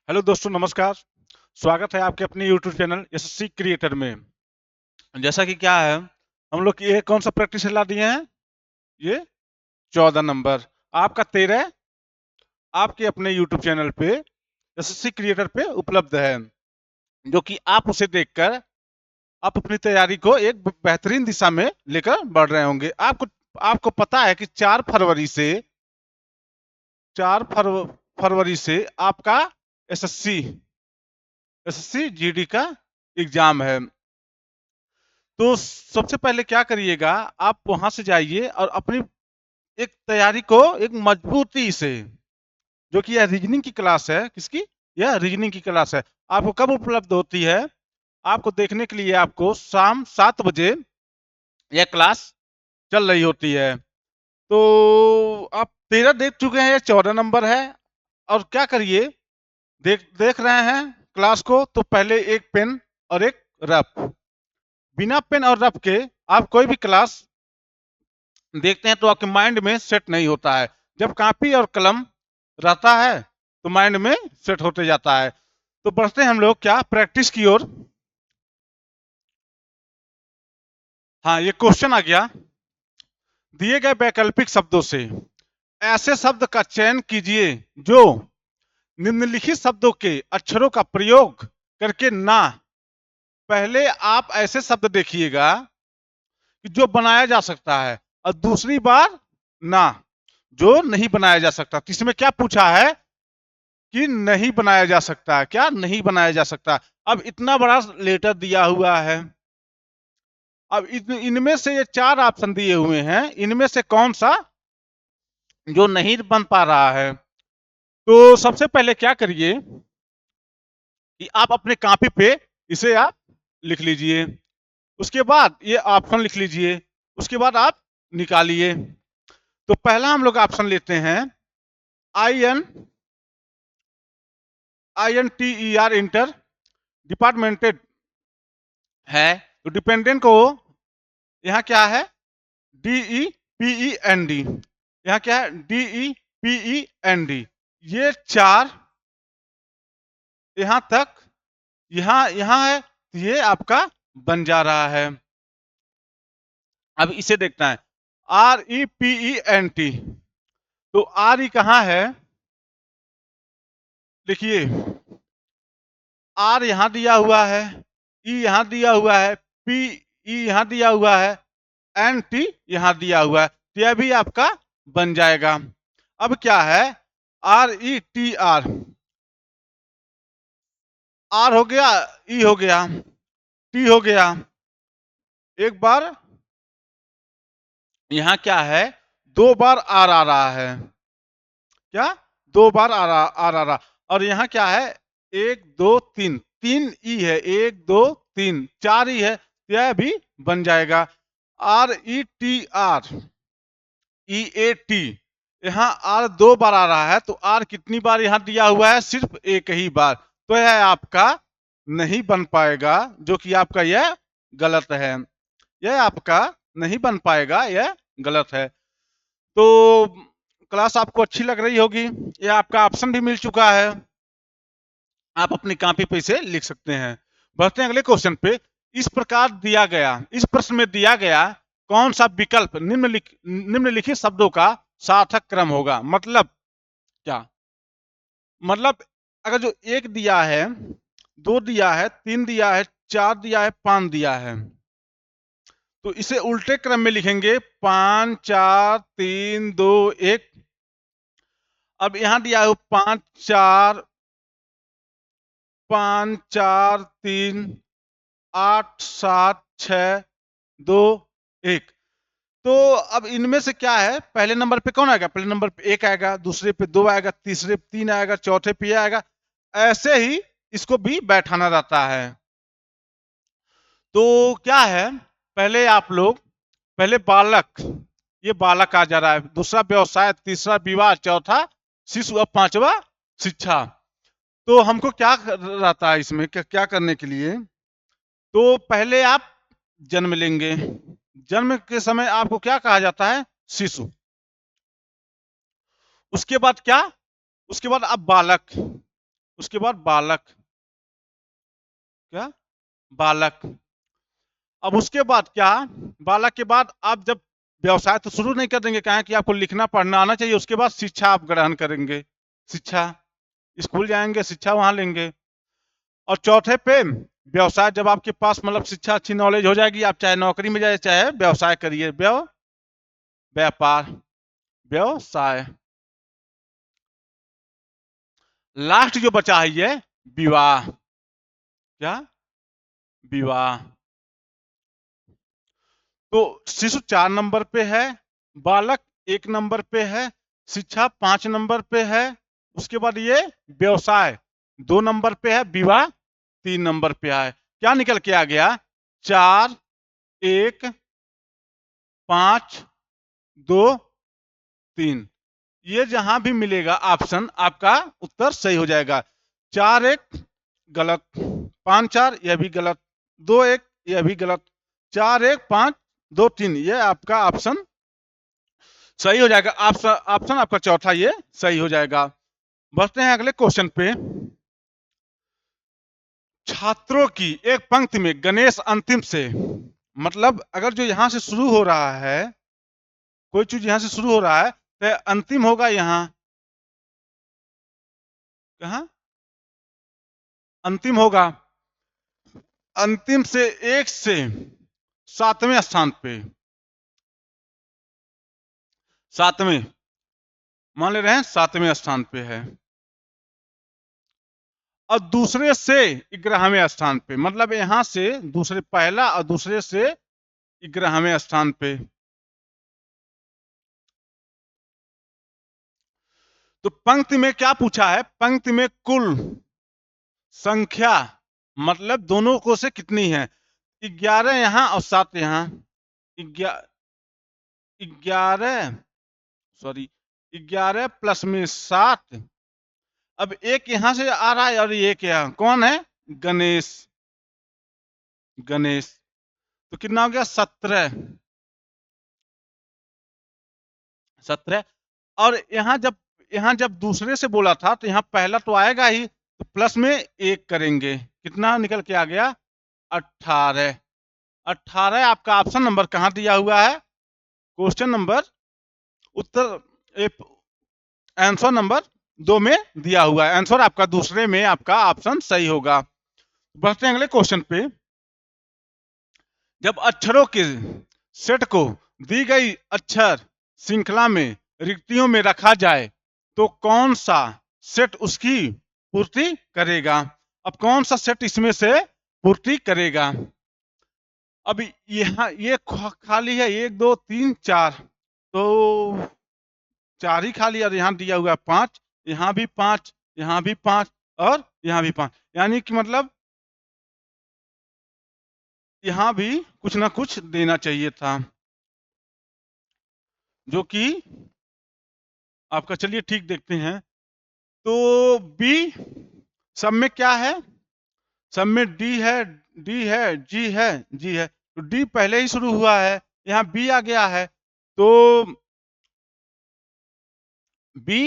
Hello दोस्तों, नमस्कार। स्वागत है आपके अपने यूट्यूब चैनल एसएससी क्रिएटर में। जैसा कि क्या है, हम लोग ये कौन सा प्रैक्टिस ला दिए हैं? ये 14 नंबर आपका 13 आपके अपने यूट्यूब चैनल पे एसएससी क्रिएटर पे उपलब्ध है, जो कि आप उसे देखकर आप अपनी तैयारी को एक बेहतरीन दिशा में लेकर बढ़ रहे होंगे। आपको आपको पता है कि 4 फरवरी से आपका एसएससी एसएससी जीडी का एग्जाम है। तो सबसे पहले क्या करिएगा, आप वहां से जाइए और अपनी एक तैयारी को एक मजबूती से, जो कि यह रीजनिंग की क्लास है। किसकी? यह रीजनिंग की क्लास है। आपको कब उपलब्ध होती है? आपको देखने के लिए आपको शाम 7 बजे यह क्लास चल रही होती है। तो आप 13 देख चुके हैं, यह 14 नंबर है। और क्या करिए, देख देख रहे हैं क्लास को, तो पहले एक पेन और एक रफ, बिना पेन और रफ के आप कोई भी क्लास देखते हैं तो आपके माइंड में सेट नहीं होता है। जब कॉपी और कलम रहता है तो माइंड में सेट होते जाता है। तो बढ़ते हैं हम लोग क्या प्रैक्टिस की ओर। हाँ, ये क्वेश्चन आ गया। दिए गए वैकल्पिक शब्दों से ऐसे शब्द का चयन कीजिए जो निम्नलिखित शब्दों के अक्षरों का प्रयोग करके ना। पहले आप ऐसे शब्द देखिएगा कि जो बनाया जा सकता है, और दूसरी बार ना, जो नहीं बनाया जा सकता। तो इसमें क्या पूछा है कि नहीं बनाया जा सकता। क्या नहीं बनाया जा सकता? अब इतना बड़ा लेटर दिया हुआ है। अब इनमें से ये 4 ऑप्शन दिए हुए हैं, इनमें से कौन सा जो नहीं बन पा रहा है? तो सबसे पहले क्या करिए कि आप अपने कॉपी पे इसे आप लिख लीजिए। उसके बाद ये ऑप्शन लिख लीजिए। उसके बाद आप निकालिए। तो पहला हम लोग ऑप्शन लेते हैं, INTER, इंटर। डिपार्टमेंटेड है तो डिपेंडेंट को यहाँ क्या है, DEPEND। यहाँ क्या है, DEPEND। ये 4 यहाँ तक, यहाँ यहाँ है, ये आपका बन जा रहा है। अब इसे देखना है, REPENT। तो आर ई कहाँ है? देखिए, आर यहाँ दिया हुआ है, ई यहाँ दिया हुआ है, पी ई यहाँ दिया हुआ है, एन टी यहाँ दिया हुआ है। तो यह भी आपका बन जाएगा। अब क्या है, RETR, आर हो गया, ई हो गया, टी हो गया। एक बार यहाँ क्या है, 2 बार आर आ रहा है। क्या? 2 बार आर आ रहा। और यहाँ क्या है, 1 2 3, 3 ई है, 1 2 3, 4 ई है। यह भी बन जाएगा। RETR, EAT। यहाँ आर 2 बार आ रहा है, तो आर कितनी बार यहाँ दिया हुआ है? सिर्फ एक ही बार। तो यह आपका नहीं बन पाएगा, जो कि आपका यह गलत है। यह आपका नहीं बन पाएगा, यह गलत है। तो क्लास आपको अच्छी लग रही होगी। यह आपका ऑप्शन भी मिल चुका है, आप अपनी कॉपी पे इसे लिख सकते हैं। बढ़ते हैं अगले क्वेश्चन पे। इस प्रकार दिया गया, इस प्रश्न में दिया गया कौन सा विकल्प निम्नलिखित शब्दों का सार्थक क्रम होगा? मतलब क्या? मतलब अगर जो 1 दिया है, 2 दिया है, 3 दिया है, 4 दिया है, 5 दिया है, तो इसे उल्टे क्रम में लिखेंगे, 5 4 3 2 1। अब यहां दिया है 5 4 5 4 3 8 7 6 2 1। तो अब इनमें से क्या है, पहले नंबर पे कौन आएगा? पहले नंबर पे 1 आएगा, दूसरे पे 2 आएगा, तीसरे पे 3 आएगा, चौथे पे आएगा। ऐसे ही इसको भी बैठाना रहता है। तो क्या है, पहले आप लोग, पहले बालक, ये बालक आ जा रहा है, दूसरा व्यवसाय, तीसरा विवाह, चौथा शिशु, अब पांचवा शिक्षा। तो हमको क्या रहता है इसमें, क्या करने के लिए? तो पहले आप जन्म लेंगे। जन्म के समय आपको क्या कहा जाता है? शिशु। उसके बाद क्या? उसके बाद आप बालक। उसके बाद बालक, क्या, बालक। अब उसके बाद क्या, बालक के बाद आप जब व्यवसाय तो शुरू नहीं कर देंगे, कहें कि आपको लिखना पढ़ना आना चाहिए, उसके बाद शिक्षा आप ग्रहण करेंगे, शिक्षा, स्कूल जाएंगे, शिक्षा वहां लेंगे। और चौथे पे व्यवसाय, जब आपके पास मतलब शिक्षा अच्छी नॉलेज हो जाएगी, आप चाहे नौकरी में जाए चाहे व्यवसाय करिए, व्यापार, व्यवसाय। लास्ट जो बचा है ये विवाह, क्या, विवाह। तो शिशु 4 नंबर पे है, बालक 1 नंबर पे है, शिक्षा 5 नंबर पे है, उसके बाद ये व्यवसाय 2 नंबर पे है, विवाह 3 नंबर पे है। क्या निकल के आ गया, 4, 1, 5, 2, 3। ये जहां भी मिलेगा ऑप्शन, आपका उत्तर सही हो जाएगा। 4 1 गलत, 5 4 यह भी गलत, 2 1 यह भी गलत, 4 1 5 2 3 ये आपका ऑप्शन सही हो जाएगा। ऑप्शन ऑप्शन आपका चौथा ये सही हो जाएगा। बढ़ते हैं अगले क्वेश्चन पे। छात्रों की एक पंक्ति में गणेश अंतिम से, मतलब अगर जो यहां से शुरू हो रहा है, कोई चीज यहां से शुरू हो रहा है तो अंतिम होगा यहां, कहा अंतिम होगा, अंतिम से 1 से 7वें स्थान पे, 7वें, मान ले रहे हैं 7वें स्थान पे है, और दूसरे से 11वें स्थान पे, मतलब यहां से दूसरे, पहला और दूसरे से 11वें स्थान पे। तो पंक्ति में क्या पूछा है, पंक्ति में कुल संख्या, मतलब दोनों को से कितनी है, 11 यहां और 7 यहां, 11, सॉरी 11 प्लस में 7। अब एक यहां से आ रहा है और एक यहाँ, कौन है, गणेश, गणेश। तो कितना हो गया, 17, 17। और यहाँ जब दूसरे से बोला था तो यहाँ पहला तो आएगा ही, तो प्लस में 1 करेंगे, कितना निकल के आ गया, 18। 18 आपका ऑप्शन नंबर कहाँ दिया हुआ है, क्वेश्चन नंबर, उत्तर आंसर नंबर 2 में दिया हुआ है, आंसर आपका दूसरे में आपका ऑप्शन सही होगा। बढ़ते हैं अगले क्वेश्चन पे। जब अक्षरों के सेट को दी गई अक्षर श्रृंखला में रिक्तियों में रखा जाए तो कौन सा सेट उसकी पूर्ति करेगा। अब कौन सा सेट इसमें से पूर्ति करेगा। अब यहाँ ये खाली है 1 2 3 4, तो 4 ही खाली, और यहाँ दिया हुआ है 5, यहाँ भी 5, यहाँ भी 5 और यहाँ भी 5, यानी कि मतलब यहाँ भी कुछ ना कुछ देना चाहिए था, जो कि आपका, चलिए ठीक देखते हैं। तो बी, सब में क्या है, सब में डी है, डी है, जी है, जी है, तो डी पहले ही शुरू हुआ है, यहाँ बी आ गया है, तो बी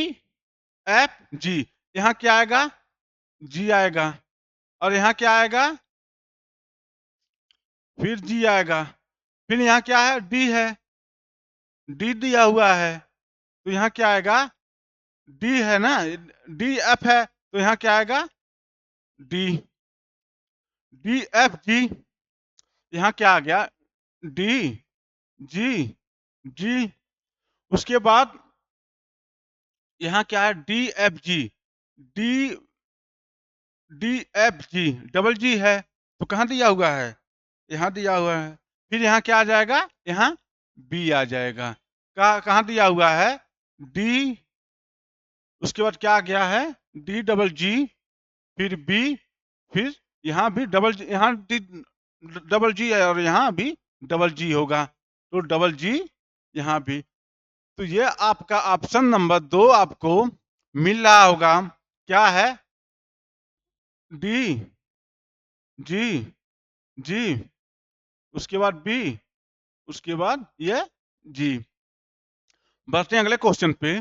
एफ जी, यहाँ क्या आएगा, जी आएगा, और यहाँ क्या आएगा, फिर जी आएगा, फिर यहाँ क्या है, डी है, डी दिया हुआ है, तो यहाँ क्या आएगा, डी है ना, डी एफ है, तो यहाँ क्या आएगा, डी, डी एफ जी, यहाँ क्या आ गया, डी, जी, जी, उसके बाद यहाँ क्या है, D F G, D, D F G, double जी है, तो कहाँ दिया हुआ है, यहाँ दिया हुआ है, फिर यहाँ क्या आ जाएगा, यहाँ बी आ जाएगा, कहाँ दिया हुआ है, डी, उसके बाद क्या आ गया है, डी डबल जी, फिर बी, फिर यहाँ भी डबल जी, यहाँ डी डबल जी है और यहाँ भी डबल जी होगा, तो डबल जी यहाँ भी। तो ये आपका ऑप्शन नंबर 2 आपको मिल रहा होगा, क्या है, डी, जी, जी, उसके बाद बी, उसके बाद ये जी। बढ़ते हैं अगले क्वेश्चन पे।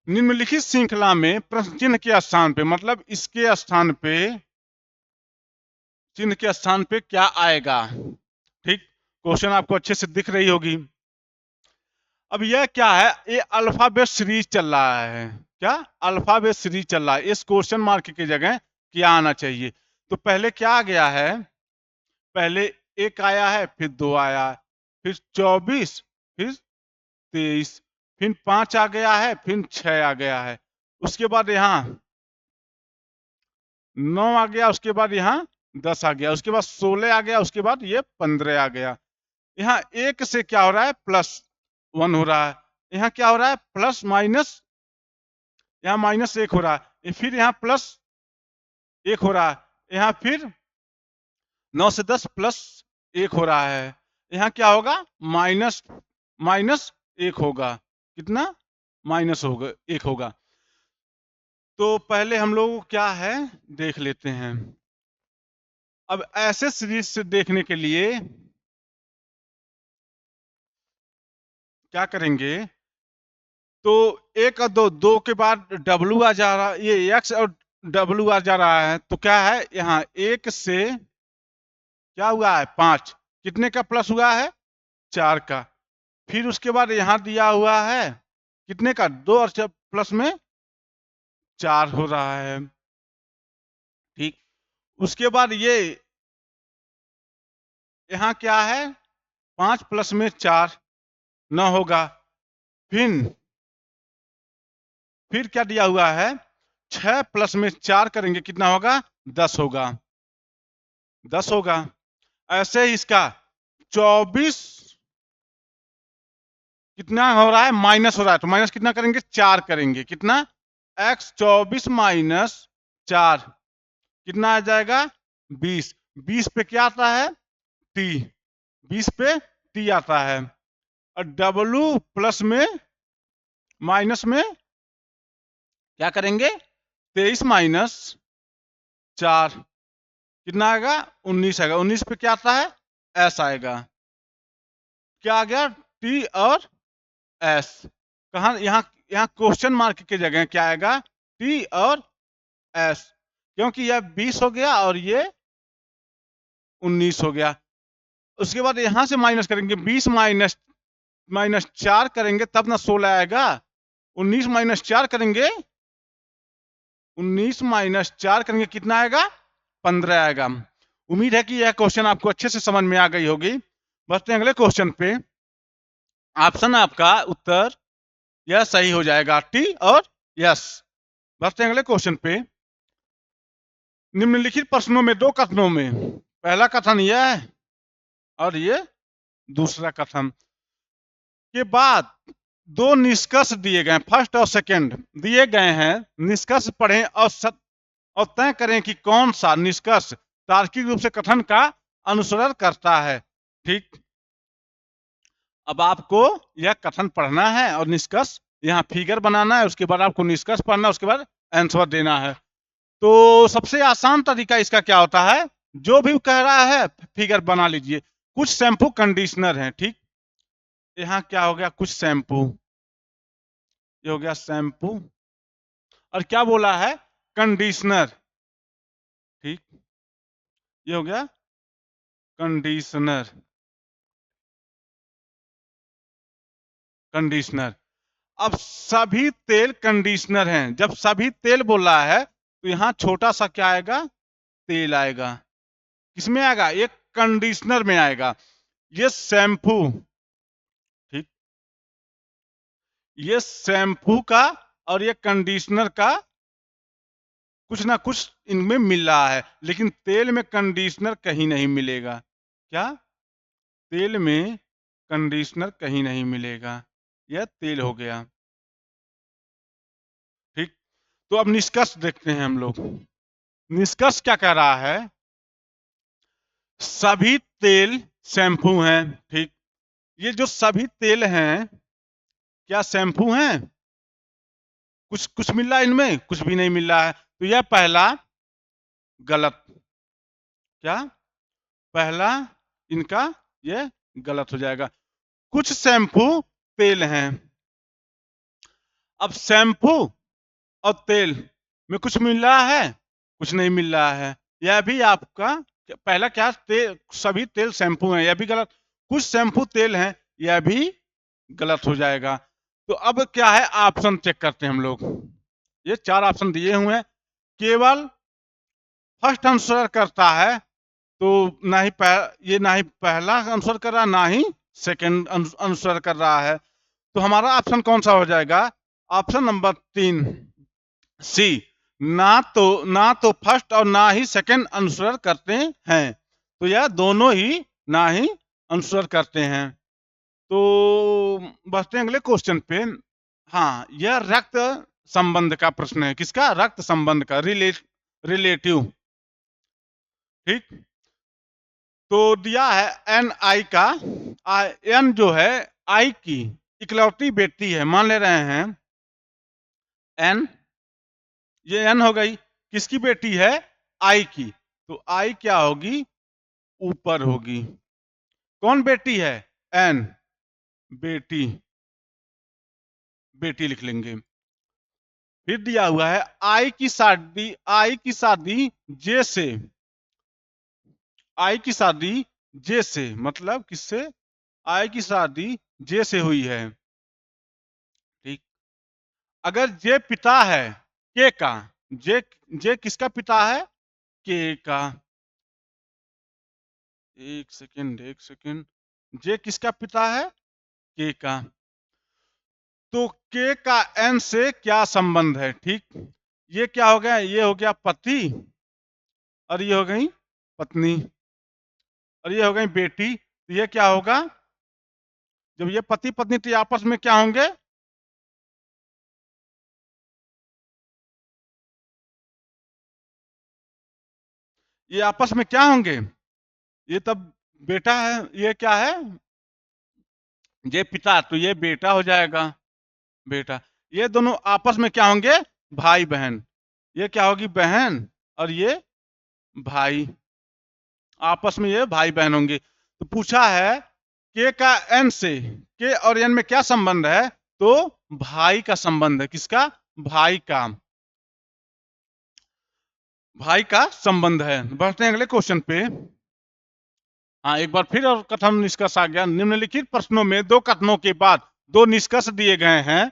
निम्नलिखित श्रृंखला में प्रश्न चिन्ह के स्थान पे, मतलब इसके स्थान पे, चिन्ह के स्थान पे क्या आएगा। ठीक, क्वेश्चन आपको अच्छे से दिख रही होगी। अब यह क्या है, ये अल्फाबेट सीरीज चल रहा है। क्या अल्फाबेट सीरीज चल रहा है, इस क्वेश्चन मार्क की जगह क्या आना चाहिए। तो पहले क्या आ गया है, पहले 1 आया है, फिर 2 आया, फिर 24, फिर 23, फिर 5 आ गया है, फिर 6 आ गया है, उसके बाद यहाँ 9 आ गया, उसके बाद यहाँ 10 आ गया, उसके बाद 16 आ गया, उसके बाद ये 15 आ गया। यहाँ 1 से क्या हो रहा है, +1 हो रहा है। यहाँ क्या हो रहा है, प्लस माइनस, यहाँ -1 हो रहा है, फिर यहाँ +1 हो रहा है, यहाँ फिर 9 से 10 +1 हो रहा है। यहाँ क्या होगा, -1 होगा। कितना, -1 होगा। तो पहले हम लोग क्या है देख लेते हैं। अब ऐसे सीरीज से देखने के लिए क्या करेंगे, तो 1 और 2 के बाद डब्लू आ जा रहा है, ये एक्स और डब्लू आ जा रहा है, तो क्या है, यहाँ 1 से क्या हुआ है, 5, कितने का प्लस हुआ है, 4 का। फिर उसके बाद यहाँ दिया हुआ है कितने का, 2 और प्लस में 4 हो रहा है। ठीक, उसके बाद ये यहाँ क्या है, 5 प्लस में 4 न होगा। फिर क्या दिया हुआ है, 6 प्लस में 4 करेंगे, कितना होगा, 10 होगा, 10 होगा। ऐसे ही इसका 24 कितना हो रहा है, माइनस हो रहा है, तो माइनस कितना करेंगे, 4 करेंगे, कितना, x 24 माइनस 4 कितना आ जाएगा, 20। 20 पे क्या आता है, t, 20 पे t आता है। और w प्लस में माइनस में क्या करेंगे, 23 माइनस 4 कितना आएगा, 19 आएगा। 19 पे क्या आता है, s आएगा। क्या आ गया, t और s। कहा, यहाँ यहाँ क्वेश्चन मार्क की जगह क्या आएगा, t और s, क्योंकि यह 20 हो गया और ये 19 हो गया। उसके बाद यहां से माइनस करेंगे, 20 माइनस 4 करेंगे तब ना 16 आएगा। 19 माइनस 4 करेंगे, 19 माइनस 4 करेंगे, कितना आएगा, 15 आएगा। उम्मीद है कि यह क्वेश्चन आपको अच्छे से समझ में आ गई होगी। बढ़ते हैं अगले क्वेश्चन पे। ऑप्शन आपका उत्तर यह सही हो जाएगा, टी और यस। बढ़ते हैं अगले क्वेश्चन पे। निम्नलिखित प्रश्नों में 2 कथनों में, पहला कथन यह है और ये दूसरा कथन के बाद 2 निष्कर्ष दिए गए, फर्स्ट और सेकंड दिए गए हैं। निष्कर्ष पढ़ें और तय करें कि कौन सा निष्कर्ष तार्किक रूप से कथन का अनुसरण करता है। ठीक, अब आपको यह कथन पढ़ना है और निष्कर्ष यहाँ फिगर बनाना है, उसके बाद आपको निष्कर्ष पढ़ना है, उसके बाद आंसर देना है। तो सबसे आसान तरीका इसका क्या होता है, जो भी कह रहा है फिगर बना लीजिए। कुछ शैम्पू कंडीशनर हैं, ठीक, यहाँ क्या हो गया, कुछ शैम्पू, ये हो गया शैम्पू, और क्या बोला है, कंडीशनर। ठीक, ये हो गया कंडीशनर, कंडीशनर। अब सभी तेल कंडीशनर हैं। जब सभी तेल बोला है तो यहाँ छोटा सा क्या आएगा, तेल आएगा। किसमें आएगा, एक कंडीशनर में आएगा। ये शैम्पू, ठीक, ये शैम्पू का और ये कंडीशनर का कुछ ना कुछ इनमें मिल रहा है, लेकिन तेल में कंडीशनर कहीं नहीं मिलेगा। क्या, तेल में कंडीशनर कहीं नहीं मिलेगा। यह तेल हो गया। ठीक, तो अब निष्कर्ष देखते हैं हम लोग। निष्कर्ष क्या कह रहा है, सभी तेल शैम्पू हैं। ठीक, ये जो सभी तेल हैं क्या शैम्पू हैं, कुछ कुछ मिल रहा है इनमें, कुछ भी नहीं मिल रहा है। तो यह पहला गलत, क्या, पहला इनका ये गलत हो जाएगा। कुछ शैम्पू तेल हैं। अब शैम्पू और तेल में कुछ मिल रहा है, कुछ नहीं मिल रहा है। यह भी आपका पहला क्या, सभी तेल शैम्पू हैं, यह भी गलत। कुछ शैम्पू तेल हैं, यह भी गलत हो जाएगा। तो अब क्या है, ऑप्शन चेक करते हैं हम लोग। ये 4 ऑप्शन दिए हुए हैं, केवल फर्स्ट आंसर करता है तो ना ही ये ना ही पहला आंसर कर रहा, ना ही सेकंड आंसर कर रहा है। तो हमारा ऑप्शन कौन सा हो जाएगा? ऑप्शन नंबर 3 सी, ना तो फर्स्ट और ना ही सेकंड आंसर करते हैं। तो यह दोनों ही ना ही आंसर करते हैं। तो बढ़ते हैं अगले क्वेश्चन पे। हाँ, यह रक्त संबंध का प्रश्न है। किसका? रक्त संबंध का, रिलेटिव। ठीक, तो दिया है एन आई का, एन जो है आई की इकलौती बेटी है, मान ले रहे हैं एन, ये एन हो गई, किसकी बेटी है? आई की। तो आई क्या होगी? ऊपर होगी। कौन बेटी है? एन, बेटी, बेटी लिख लेंगे। फिर दिया हुआ है आई की शादी जे से, आई की शादी जे से मतलब किससे? आई की शादी जे से हुई है। ठीक, अगर जे पिता है के का, जे जे किसका पिता है? के का। एक सेकेंड, जे किसका पिता है? के का। तो के का एन से क्या संबंध है? ठीक, ये क्या हो गया? ये हो गया पति, और ये हो गई पत्नी, और ये हो गई बेटी। तो ये क्या होगा? जब ये पति पत्नी, तो आपस में क्या होंगे? ये आपस में क्या होंगे? ये तब बेटा है, ये क्या है? ये पिता, तो ये बेटा हो जाएगा, बेटा। ये दोनों आपस में क्या होंगे? भाई बहन। ये क्या होगी? बहन, और ये भाई, आपस में ये भाई बहन होंगे। तो पूछा है के का एन से, के और एन में क्या संबंध है? तो भाई का संबंध है। किसका? भाई का, भाई का संबंध है। बढ़ते हैं अगले क्वेश्चन पे। हाँ, एक बार फिर और कथन निष्कर्ष आ गया। निम्नलिखित प्रश्नों में दो कथनों के बाद दो निष्कर्ष दिए गए हैं,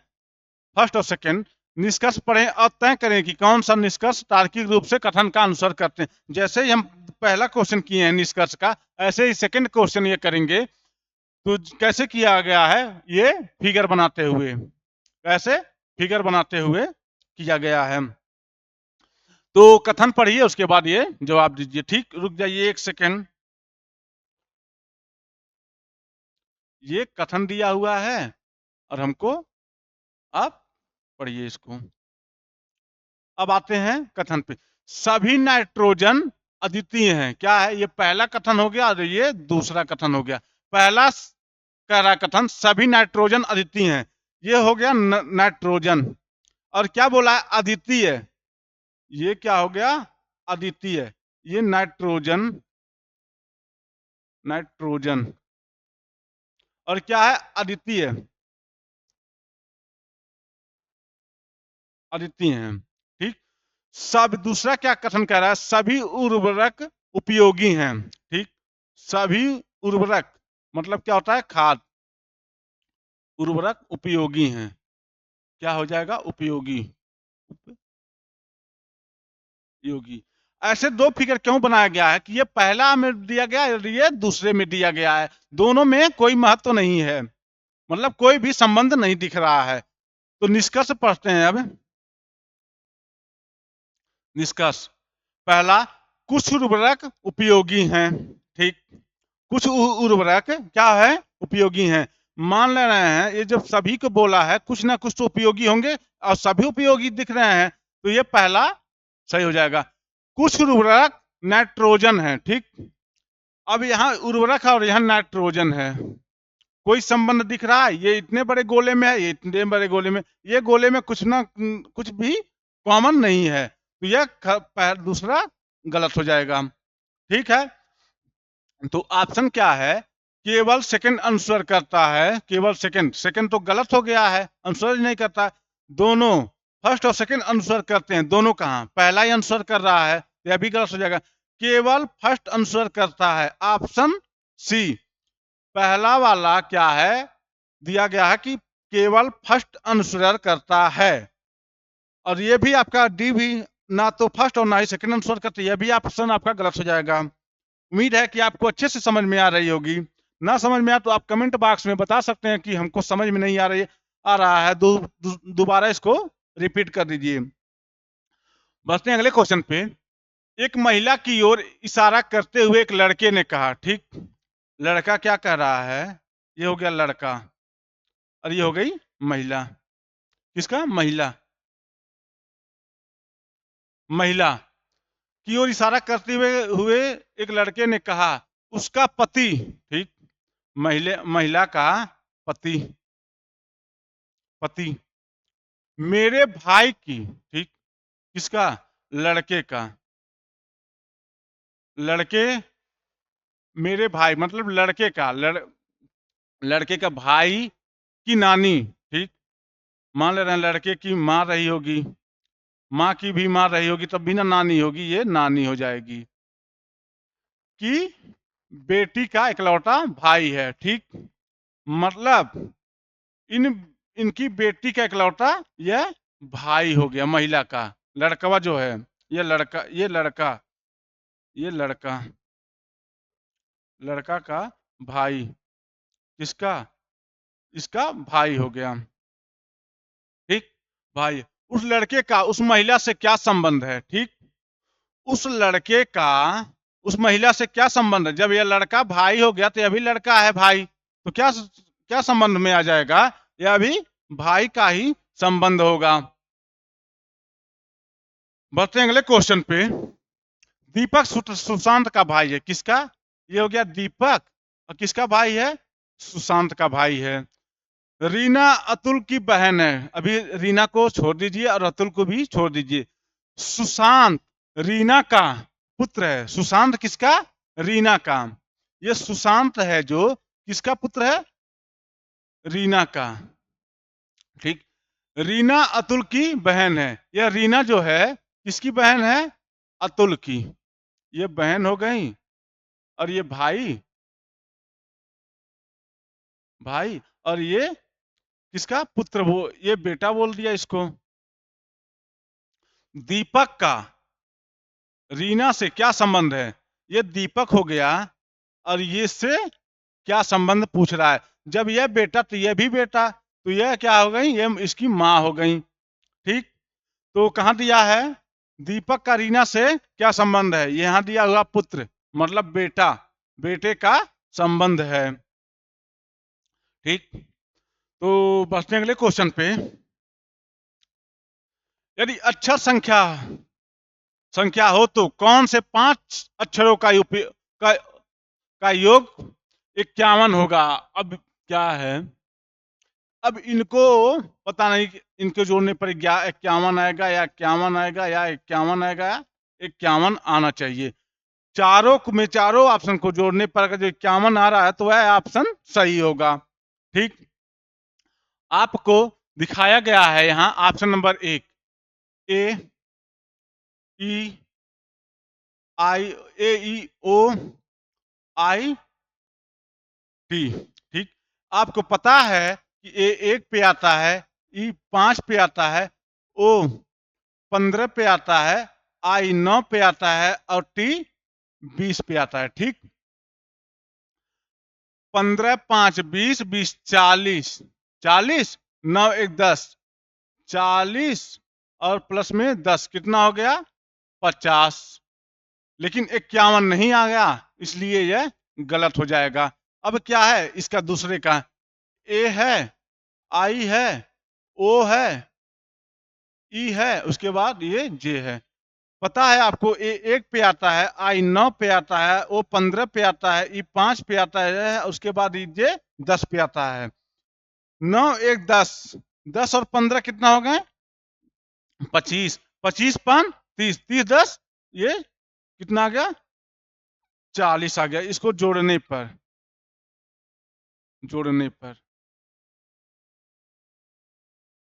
फर्स्ट और सेकंड। निष्कर्ष पढ़ें और तय करें कि कौन सा निष्कर्ष तार्किक रूप से कथन का अनुसर करते हैं। जैसे ही हम पहला क्वेश्चन किए हैं निष्कर्ष का, ऐसे ही सेकंड क्वेश्चन ये करेंगे। तो कैसे किया गया है? ये फिगर बनाते हुए, कैसे फिगर बनाते हुए किया गया है। तो कथन पढ़िए, उसके बाद ये जवाब दीजिए। ठीक, रुक जाइए एक सेकंड। ये कथन दिया हुआ है और हमको, आप पढ़िए इसको। अब आते हैं कथन पे। सभी नाइट्रोजन अद्वितीय हैं। क्या है? ये पहला कथन हो गया और ये दूसरा कथन हो गया। पहला कह रहा कथन सभी नाइट्रोजन अद्वितीय हैं, ये हो गया नाइट्रोजन। और क्या बोला है? अद्वितीय। ये क्या हो गया? अद्वितीय। ये नाइट्रोजन, नाइट्रोजन, और क्या है? अद्वितीय, अद्वितीय हैं। ठीक, सब दूसरा क्या कथन कह रहा है? सभी उर्वरक उपयोगी हैं। ठीक, सभी उर्वरक मतलब क्या होता है? खाद। उर्वरक उपयोगी हैं, क्या हो जाएगा? उपयोगी, उपयोगी। ऐसे दो फिगर क्यों बनाया गया है कि ये पहला में दिया गया है और ये दूसरे में दिया गया है? दोनों में कोई महत्व तो नहीं है, मतलब कोई भी संबंध नहीं दिख रहा है। तो निष्कर्ष पढ़ते हैं अब। निष्कर्ष पहला, कुछ उर्वरक उपयोगी हैं। ठीक, कुछ उर्वरक क्या है? उपयोगी हैं। मान ले रहे हैं ये जब सभी को बोला है, कुछ ना कुछ तो उपयोगी होंगे, और सभी उपयोगी दिख रहे हैं, तो ये पहला सही हो जाएगा। कुछ उर्वरक नाइट्रोजन है। ठीक, अब यहाँ उर्वरक है और यहाँ नाइट्रोजन है, कोई संबंध दिख रहा है? ये इतने बड़े गोले में है, ये इतने बड़े गोले में, ये गोले में कुछ ना कुछ भी कॉमन नहीं है, तो यह दूसरा गलत हो जाएगा। ठीक है, तो ऑप्शन क्या है? केवल सेकंड आंसर करता है, केवल सेकंड। सेकंड तो गलत हो गया है, आंसर नहीं करता। दोनों फर्स्ट और सेकंड अनुसर करते हैं, दोनों कहाँ, पहला ही अनुसर कर रहा है, यह भी गलत हो जाएगा। केवल फर्स्ट अनुसर करता है, ऑप्शन सी। पहला वाला क्या है, दिया गया है कि केवल फर्स्ट अनुसर करता है, और ये भी आपका डी भी ना तो फर्स्ट और ना ही सेकंड अनुसर करता है, यह भी ऑप्शन आपका गलत हो जाएगा। उम्मीद है कि आपको अच्छे से समझ में आ रही होगी। ना समझ में आया तो आप कमेंट बॉक्स में बता सकते हैं कि हमको समझ में नहीं आ रहा है, दोबारा इसको रिपीट कर दीजिए। बढ़ते हैं अगले क्वेश्चन पे। एक महिला की ओर इशारा करते हुए एक लड़के ने कहा, ठीक, लड़का क्या कह रहा है, ये हो गया लड़का, और ये हो गई महिला। किसका, महिला, महिला की ओर इशारा करते हुए एक लड़के ने कहा, उसका पति, ठीक, महिला का पति, पति मेरे भाई की, ठीक, किसका, लड़के का, लड़के मेरे भाई मतलब लड़के का, लड़के का भाई की नानी, ठीक, मान ले रहे हैं लड़के की माँ रही होगी, माँ की भी माँ रही होगी, तब भी ना नानी होगी, ये नानी हो जाएगी, कि बेटी का इकलौता भाई है, ठीक, मतलब इन इनकी बेटी का इकलौता यह भाई हो गया महिला का, लड़कवा जो है, ये लड़का, ये लड़का, लड़का का भाई, किसका, इसका भाई हो गया, ठीक, भाई। उस लड़के का उस महिला से क्या संबंध है, ठीक, उस लड़के का उस महिला से क्या संबंध है, जब यह लड़का भाई हो गया तो यह भी लड़का है भाई, तो क्या क्या संबंध में आ जाएगा, यह भी भाई का ही संबंध होगा। बढ़ते हैं अगले क्वेश्चन पे। दीपक सुशांत का भाई है, किसका, ये हो गया दीपक, और किसका भाई है, सुशांत का भाई है। रीना अतुल की बहन है, अभी रीना को छोड़ दीजिए और अतुल को भी छोड़ दीजिए। सुशांत रीना का पुत्र है, सुशांत किसका, रीना का, ये सुशांत है जो किसका पुत्र है, रीना का, ठीक। रीना अतुल की बहन है, यह रीना जो है किसकी बहन है, अतुल की, ये बहन हो गई, और ये भाई, भाई, और ये किसका पुत्र, वो ये बेटा बोल दिया इसको। दीपक का रीना से क्या संबंध है, ये दीपक हो गया, और ये से क्या संबंध पूछ रहा है, जब यह बेटा तो यह भी बेटा, तो यह क्या हो गई, ये इसकी माँ हो गई, ठीक। तो कहाँ दिया है, दीपक का रीना से क्या संबंध है, यहाँ दिया हुआ पुत्र मतलब बेटा, बेटे का संबंध है, ठीक। तो बढ़ते हैं अगले क्वेश्चन पे। यदि अक्षर संख्या हो तो कौन से 5 अक्षरों का उपयोग का योग 51 होगा। अब क्या है, अब इनको पता नहीं कि इनको जोड़ने पर 51 आएगा या 51 आएगा या 51 आएगा, 51 आना चाहिए। में चारों ऑप्शन को जोड़ने पर अगर जो 51 आ रहा है तो वह ऑप्शन सही होगा, ठीक। आपको दिखाया गया है यहाँ option number 1, A E I, A E O I T, ठीक। आपको पता है कि ए 1 पे आता है, ई 5 पे आता है, ओ 15 पे आता है, आई 9 पे आता है, और टी 20 पे आता है, ठीक। 15 5 20 20 40, 40 9 1 10, 40 और प्लस में 10 कितना हो गया, 50। लेकिन 51 नहीं आ गया, इसलिए यह गलत हो जाएगा। अब क्या है इसका दूसरे का, ए है, आई है, ओ है, ई है, उसके बाद ये जे है। पता है आपको, ए 1 पे आता है, आई 9 पे आता है, ओ 15 पे आता है, ई 5 पे आता है, उसके बाद ई जे 10 पे आता है। 9 1 10, 10 और 15 कितना हो गए, 25, 25 5 30, 30 10, ये कितना आ गया, 40 आ गया, इसको जोड़ने पर, जोड़ने पर,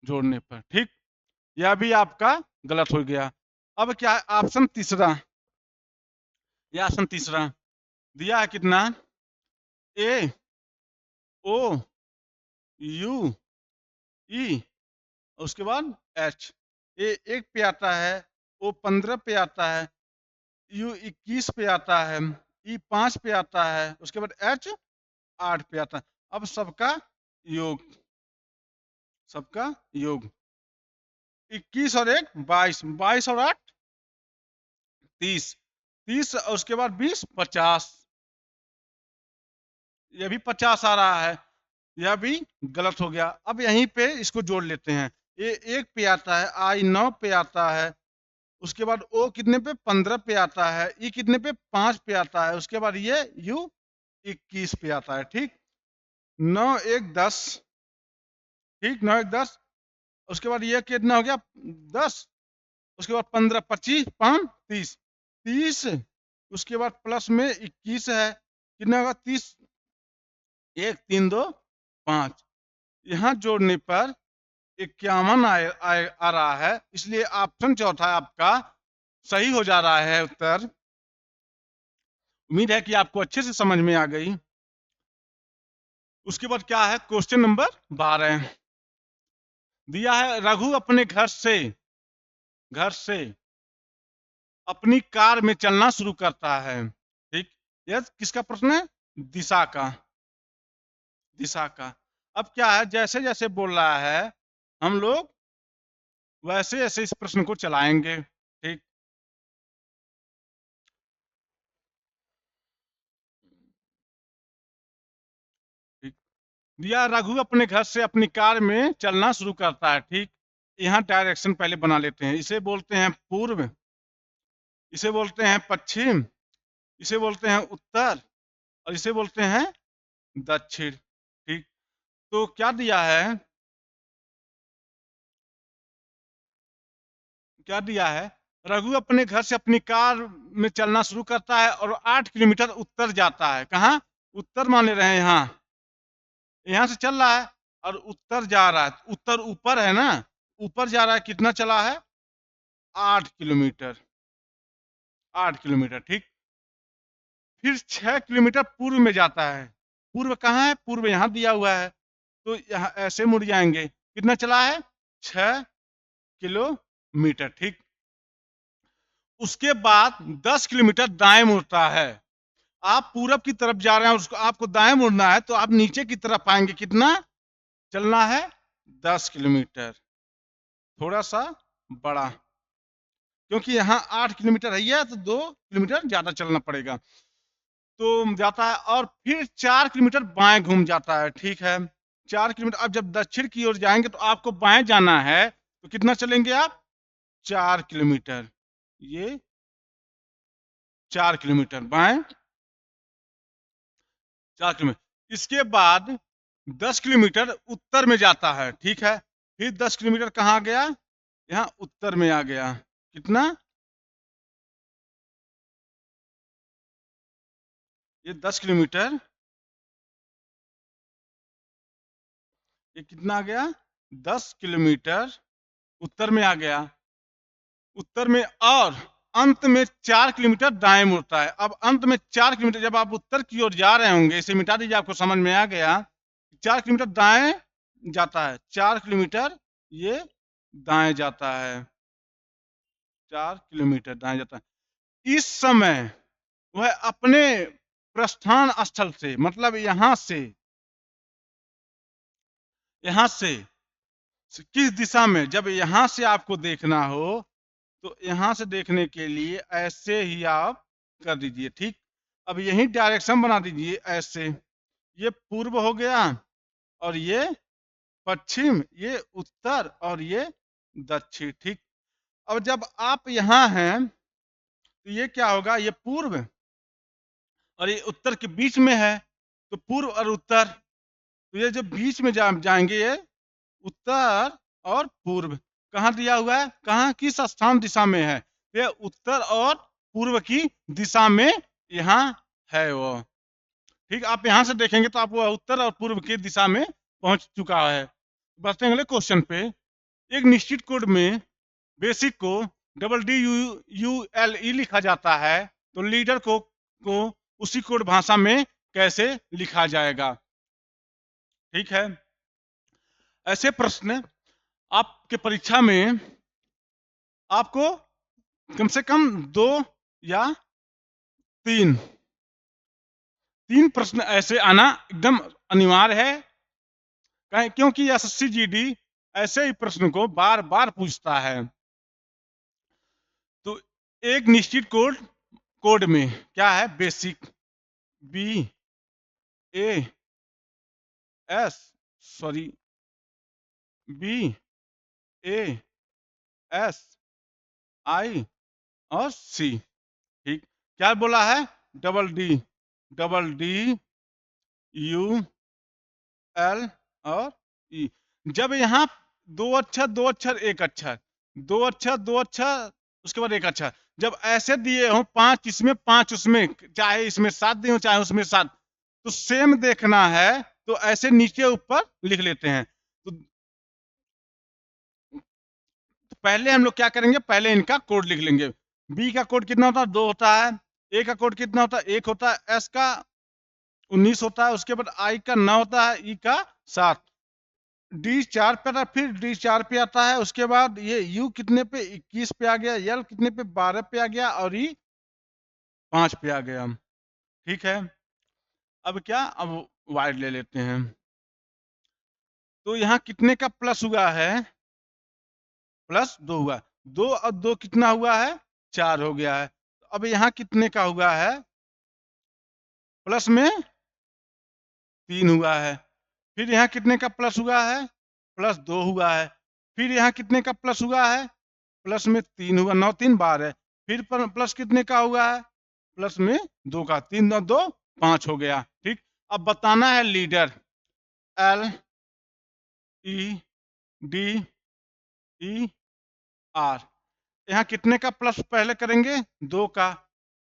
जोड़ने पर, ठीक। यह भी आपका गलत हो गया। अब क्या है ऑप्शन तीसरा, यह ऑप्शन तीसरा दिया है कितना, ए ओ यू ई, उसके बाद एच। ए 1 पे आता है, ओ 15 पे आता है, यू 21 पे आता है, ई 5 पे आता है, उसके बाद एच 8 पे आता है। अब सबका योग, सबका योग 21 और 1 22, 22 और 8 30, 30 और उसके बाद 20 50, ये भी 50 आ रहा है, यह भी गलत हो गया। अब यहीं पे इसको जोड़ लेते हैं, ये 1 पे आता है, आई 9 पे आता है, उसके बाद ओ कितने पे 15 पे आता है, ई कितने पे 5 पे आता है, उसके बाद ये यू 21 पे आता है। ठीक, 9 1 10, ठीक 9 1 10, उसके बाद ये कितना हो गया 10, उसके बाद 15 25 5 30, 30 उसके बाद प्लस में 21 है, कितना होगा 30, 1 3 2 5, यहाँ जोड़ने पर 51 आ रहा है, इसलिए ऑप्शन चौथा आपका सही हो जा रहा है उत्तर। उम्मीद है कि आपको अच्छे से समझ में आ गई। उसके बाद क्या है क्वेश्चन नंबर 12 दिया है, रघु अपने घर से अपनी कार में चलना शुरू करता है। ठीक, यह किसका प्रश्न है, दिशा का, दिशा का। अब क्या है जैसे जैसे बोल रहा है हम लोग वैसे वैसे इस प्रश्न को चलाएंगे। ठीक, ठीक दिया, रघु अपने घर से अपनी कार में चलना शुरू करता है। ठीक, यहाँ डायरेक्शन पहले बना लेते हैं, इसे बोलते हैं पूर्व, इसे बोलते हैं पश्चिम, इसे बोलते हैं उत्तर, और इसे बोलते हैं दक्षिण। ठीक, तो क्या दिया है, क्या दिया है, रघु अपने घर से अपनी कार में चलना शुरू करता है और 8 किलोमीटर उत्तर जाता है। कहाँ, उत्तर मान ले रहे हैं, यहाँ से चल रहा है और उत्तर जा रहा है, उत्तर ऊपर है ना, ऊपर जा रहा है, कितना चला है 8 किलोमीटर, 8 किलोमीटर। ठीक, फिर 6 किलोमीटर पूर्व में जाता है, पूर्व कहाँ है, पूर्व यहाँ दिया हुआ है, तो यहाँ ऐसे मुड़ जाएंगे, कितना चला है 6 किलोमीटर। ठीक, उसके बाद 10 किलोमीटर दाएं मुड़ता है, आप पूरब की तरफ जा रहे हैं, उसको आपको दाएं मुड़ना है, तो आप नीचे की तरफ आएंगे, कितना चलना है 10 किलोमीटर, थोड़ा सा बड़ा, क्योंकि यहाँ 8 किलोमीटर है तो 2 किलोमीटर ज्यादा चलना पड़ेगा, तो जाता है और फिर 4 किलोमीटर बाएं घूम जाता है। ठीक है, 4 किलोमीटर, अब जब दक्षिण की ओर जाएंगे तो आपको बाएं जाना है, तो कितना चलेंगे आप 4 किलोमीटर, ये 4 किलोमीटर बाएं, 4 किलोमीटर, इसके बाद 10 किलोमीटर उत्तर में जाता है। ठीक है, फिर 10 किलोमीटर कहाँ गया, यहाँ उत्तर में आ गया, कितना, ये 10 किलोमीटर, ये कितना आ गया 10 किलोमीटर उत्तर में आ गया, उत्तर में, और अंत में 4 किलोमीटर दाएं मुड़ता है। अब अंत में 4 किलोमीटर, जब आप उत्तर की ओर जा रहे होंगे, इसे मिटा दीजिए, आपको समझ में आ गया, 4 किलोमीटर दाएं जाता है, 4 किलोमीटर ये दाएं जाता है, 4 किलोमीटर दाएं जाता है। इस समय वह अपने प्रस्थान स्थल से, मतलब यहां से किस दिशा में, जब यहां से आपको देखना हो तो यहां से देखने के लिए ऐसे ही आप कर दीजिए। ठीक, अब यही डायरेक्शन बना दीजिए ऐसे, ये पूर्व हो गया और ये पश्चिम, ये उत्तर और ये दक्षिण। ठीक, अब जब आप यहाँ हैं तो ये क्या होगा, ये पूर्व और ये उत्तर के बीच में है, तो पूर्व और उत्तर, तो ये जब बीच में जाएंगे, ये उत्तर और पूर्व, कहाँ दिया हुआ है, कहाँ किस स्थान दिशा में है, ये उत्तर और पूर्व की दिशा में यहाँ है वो। ठीक, आप यहाँ से देखेंगे तो आप वो उत्तर और पूर्व की दिशा में पहुंच चुका है। बढ़ते हैं अगले क्वेश्चन पे, एक निश्चित कोड में बेसिक को double D you U L E लिखा जाता है, तो लीडर को उसी कोड भाषा में कैसे लिखा जाएगा। ठीक है, ऐसे प्रश्न आपके परीक्षा में आपको कम से कम 2 या 3 प्रश्न ऐसे आना एकदम अनिवार्य है, क्योंकि एसएससी जीडी ऐसे ही प्रश्न को बार बार पूछता है। तो एक निश्चित कोड में क्या है, basic B A S sorry B A S I और सी। ठीक, क्या बोला है, डबल डी यू एल और ई। जब यहाँ दो अक्षर एक अक्षर, दो अक्षर उसके बाद एक अक्षर, जब ऐसे दिए हो 5 इसमें 5 उसमें, चाहे इसमें 7 दिए हो चाहे उसमें 7, तो सेम देखना है तो ऐसे नीचे ऊपर लिख लेते हैं। तो पहले हम लोग क्या करेंगे, पहले इनका कोड लिख लेंगे। बी का कोड कितना होता है, 2 होता है। ए का कोड कितना होता है, 1 होता है। एस का 19 होता है। उसके बाद आई का 9 होता है। ई का 7। डी 4 पे आता है, फिर डी 4 पे आता है। उसके बाद ये यू कितने पे, 21 पे आ गया। यल कितने पे, 12 पे आ गया। और ई 5 पे आ गया। ठीक है, अब क्या, अब वाइड ले लेते हैं। तो यहाँ कितने का प्लस हुआ है, +2 हुआ। 2 और 2 कितना हुआ है, 4 हो गया है। अब यहाँ कितने का हुआ है, प्लस में 3 हुआ है। फिर यहाँ कितने का प्लस हुआ है, +2 हुआ है। फिर यहाँ कितने का प्लस हुआ है, प्लस में 3 हुआ। 9 3 12। फिर प्लस कितने का हुआ है, प्लस में 2 का। 3 और 2 5 हो गया। ठीक, अब बताना है leader, L E D E R. यहाँ कितने का प्लस पहले करेंगे, 2 का।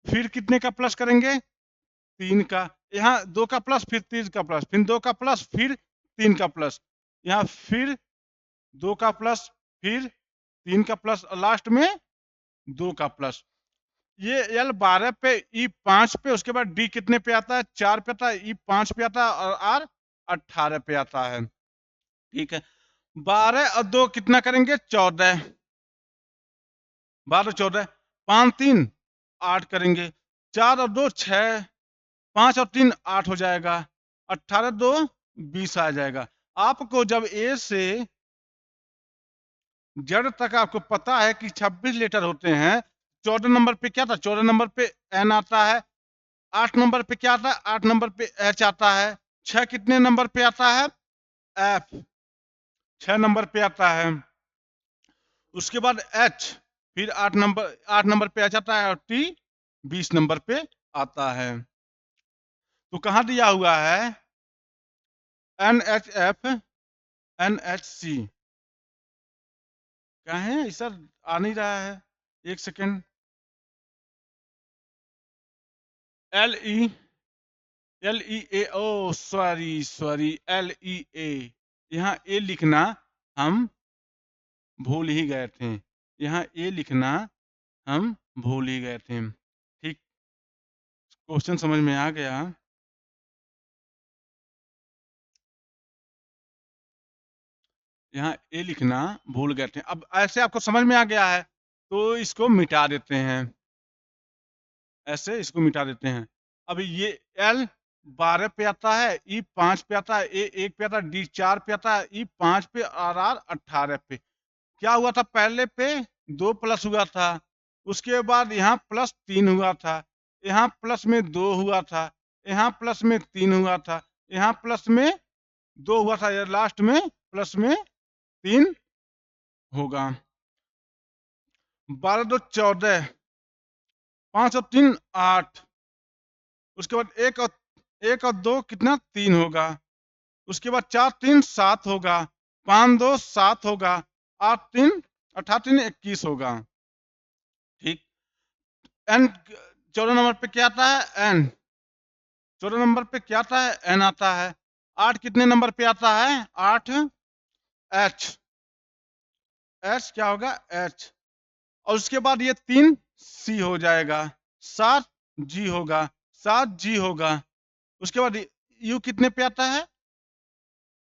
फिर कितने का प्लस करेंगे, 3 का। यहाँ 2 का प्लस, फिर 3 का प्लस, फिर 2 का प्लस, फिर 3 का प्लस। यहाँ फिर 2 का प्लस, फिर 3 का प्लस, और लास्ट में 2 का प्लस। ये एल 12 पे, ई 5 पे, उसके बाद डी कितने पे आता है, 4 पे आता है। ई 5 पे आता है और आर 18 पे आता है। ठीक है, 12 और 2 कितना करेंगे, 14। 12 14, 5 3 8 करेंगे। 4 और 2 6, 5 और 3 8 हो जाएगा। 18 2 20 आ जाएगा। आपको जब ए से जेड तक आपको पता है कि 26 लेटर होते हैं। 14 नंबर पे क्या था, 14 नंबर पे एन आता है। 8 नंबर पे क्या आता है, 8 नंबर पे एच आता है। 6 कितने नंबर पे आता है, एफ 6 नंबर पे आता है। उसके बाद एच, फिर 8 नंबर पे एच आता है। और टी 20 नंबर पे आता है। तो कहाँ दिया हुआ है, N H F N H C. कहाँ है सर, आ नहीं रहा है, एक second. L E A, oh sorry L E A. यहाँ ए लिखना हम भूल ही गए थे। यहाँ ए लिखना हम भूल ही गए थे। ठीक, क्वेश्चन समझ में आ गया। यहाँ ए लिखना भूल गए थे। अब ऐसे आपको समझ में आ गया है, तो इसको मिटा देते हैं। ऐसे इसको मिटा देते हैं। अब ये एल 12 पे आता है, ई 5 पे आता है, ए 1 पे आता है, डी 4 पे आता है, ई 5 पे और आर 18 पे। क्या हुआ था, पहले पे 2 प्लस हुआ था। उसके बाद यहाँ प्लस 3 हुआ था। यहाँ प्लस में 2 हुआ था। यहाँ प्लस में 3 हुआ था। यहाँ प्लस में 2 हुआ था। लास्ट में प्लस में 3 होगा। 12 2 14, 5 और 3 8। उसके बाद एक और 2 कितना, 3 होगा। उसके बाद 4 3 7 होगा। 5 2 7 होगा। 8 3 18 3 21 होगा। ठीक, एन 14 नंबर पे क्या आता है, एन 14 नंबर पे क्या आता है, एन आता है। 8 कितने नंबर पे आता है, 8 एच एच क्या होगा एच, और उसके बाद ये 3 सी हो जाएगा, 7 जी होगा, 7 जी होगा। उसके बाद यू कितने पे आता है,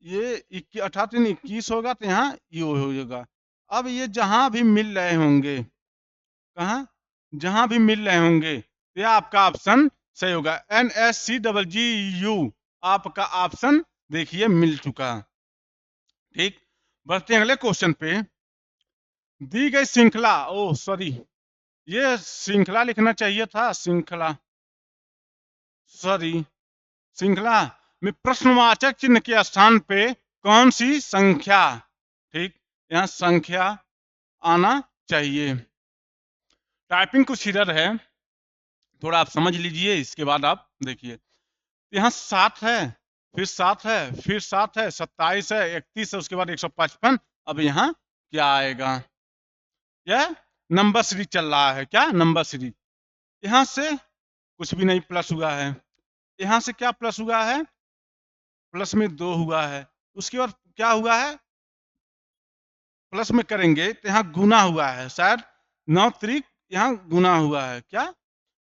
ये 18 होगा, तो यहाँ यू होगा। अब ये जहां भी मिल रहे होंगे, कहा जहां भी मिल रहे होंगे, तो यह आपका ऑप्शन सही होगा। NSCGGU आपका ऑप्शन देखिए मिल चुका। ठीक, बढ़ते हैं अगले क्वेश्चन पे। दी गई श्रृंखला, ओ सॉरी, ये श्रृंखला लिखना चाहिए था, श्रृंखला, सॉरी, श्रृंखला में प्रश्नवाचक चिन्ह के स्थान पे कौन सी संख्या, ठीक, यहाँ संख्या आना चाहिए। टाइपिंग कुछ इधर है, थोड़ा आप समझ लीजिए, इसके बाद आप देखिए। यहाँ 7 है, फिर 7 है, फिर 7 है, 27 है, 31 है, उसके बाद 155। अब यहाँ क्या आएगा, यह नंबर सीरीज चल रहा है, क्या नंबर सीरीज। यहाँ से कुछ भी नहीं प्लस हुआ है, यहाँ से क्या प्लस हुआ है, प्लस में 2 हुआ है, उसके बाद क्या हुआ है, प्लस में करेंगे तो यहाँ गुना हुआ है, शायद 9 त्रिक यहाँ गुना हुआ है, क्या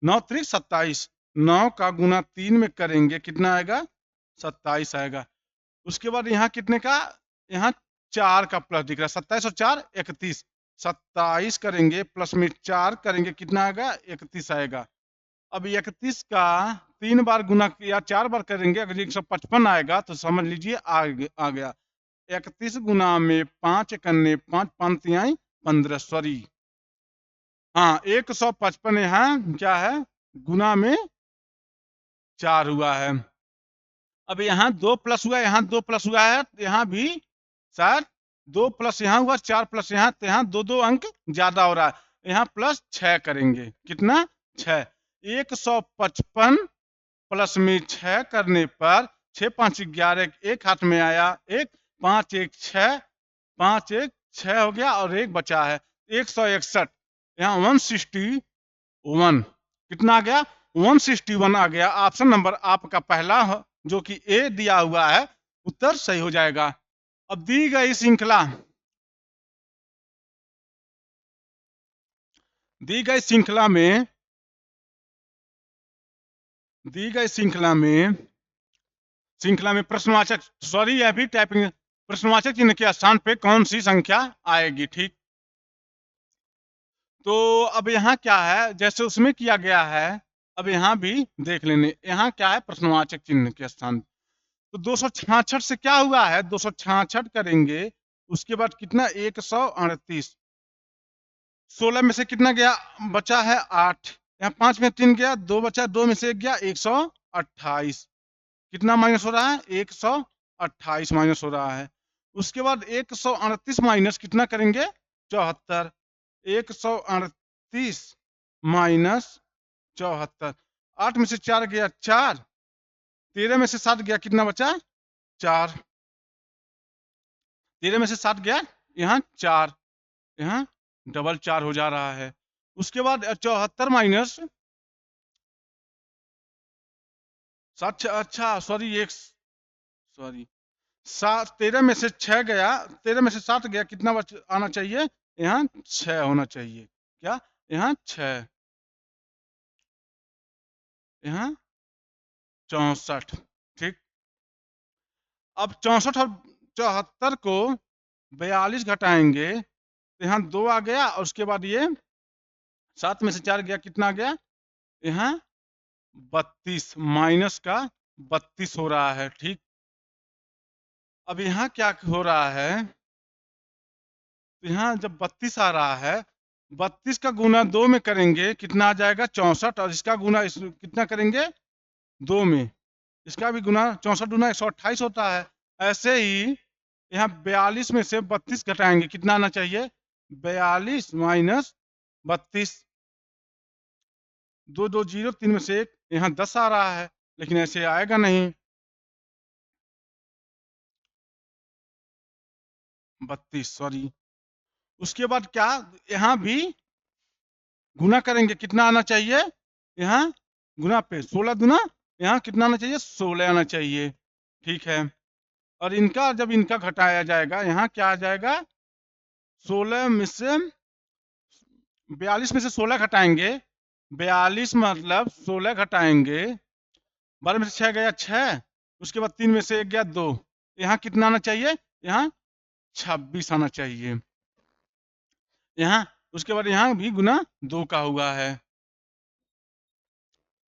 9 त्रिक 27, 9 का गुना 3 में करेंगे कितना आएगा, 27 आएगा। उसके बाद यहाँ कितने का, यहाँ 4 का प्लस दिख रहा है, 27 और 4 31, 27 करेंगे प्लस में 4 करेंगे कितना आएगा, 31 आएगा। अब 31 का 3 बार गुना या 4 बार करेंगे, अगर 155 आएगा तो समझ लीजिए आ गया। 31 गुना में 5 करने 5 5 15, सॉरी, हाँ 155 यहाँ क्या है, गुना में 4 हुआ है। अब यहाँ 2 प्लस हुआ, यहाँ 2 प्लस हुआ है, यहाँ भी शायद 2 प्लस यहाँ हुआ, 4 प्लस यहाँ, तो यहाँ 2 अंक ज्यादा हो रहा है, यहाँ प्लस 6 करेंगे कितना, 6, 155 प्लस में 6 करने पर 6 5 11, एक हाथ में आया, 1 5 1 6, 5 1 6 हो गया, और एक बचा है 161, यहाँ 161 कितना आ गया, 161 आ गया। ऑप्शन नंबर आपका पहला जो कि ए दिया हुआ है, उत्तर सही हो जाएगा। अब दी गई श्रृंखला, दी गई श्रृंखला में, दी गई श्रृंखला में प्रश्नवाचक, सॉरी यह भी टाइपिंग, प्रश्नवाचक चिन्ह के स्थान पे कौन सी संख्या आएगी, ठीक। तो अब यहाँ क्या है, जैसे उसमें किया गया है, अब यहाँ भी देख लेने, यहाँ क्या है, प्रश्नवाचक चिन्ह के स्थान, तो 266 से क्या हुआ है, 266 करेंगे, उसके बाद कितना 138, 16 में से कितना गया, बचा है 8, यहाँ 5 में 3 गया, 2 बचा, 2 में से 1 गया, 128, कितना माइनस हो रहा है, 128 माइनस हो रहा है। उसके बाद 138 माइनस कितना करेंगे, 74, 138 माइनस 74, 8 में से 4 गया 4, 13 में से 7 गया, कितना बचा 4, 13 में से 7 गया, यहाँ 4, यहाँ डबल 4 हो जा रहा है। उसके बाद 74 माइनस 7, अच्छा सॉरी, एक सॉरी, 13 में से 6 गया, 13 में से 7 गया, कितना आना चाहिए, यहाँ 6 होना चाहिए, क्या यहाँ 6, यहाँ 64, ठीक। अब 64 और 74 को 42 घटाएंगे, तो यहाँ 2 आ गया, और उसके बाद ये 7 में से 4 गया, कितना आ गया, यहाँ 32, माइनस का 32 हो रहा है, ठीक। अब यहाँ क्या हो रहा है, तो यहाँ जब 32 आ रहा है, 32 का गुना 2 में करेंगे, कितना आ जाएगा 64, और इसका गुना कितना करेंगे 2 में, इसका भी गुना, 64 गुना 128 होता है। ऐसे ही यहाँ 42 में से 32 घटाएंगे, कितना आना चाहिए, 42 माइनस 32, 2 2 0, 3 में से 1, यहाँ 10 आ रहा है, लेकिन ऐसे आएगा नहीं, 32 सॉरी। उसके बाद क्या, यहाँ भी गुना करेंगे, कितना आना चाहिए, यहाँ गुना पे 16 गुना, यहाँ कितना आना चाहिए, 16 आना चाहिए, ठीक है। और इनका जब इनका घटाया जाएगा, यहाँ क्या आ जाएगा 16 में से 42 में से 16 घटाएंगे, 42 मतलब 16 घटाएंगे, 12 में से 6 गया 6, उसके बाद 3 में से 1 गया 2, यहाँ कितना आना चाहिए, यहाँ 26 आना चाहिए यहाँ। उसके बाद यहाँ भी गुना 2 का हुआ है।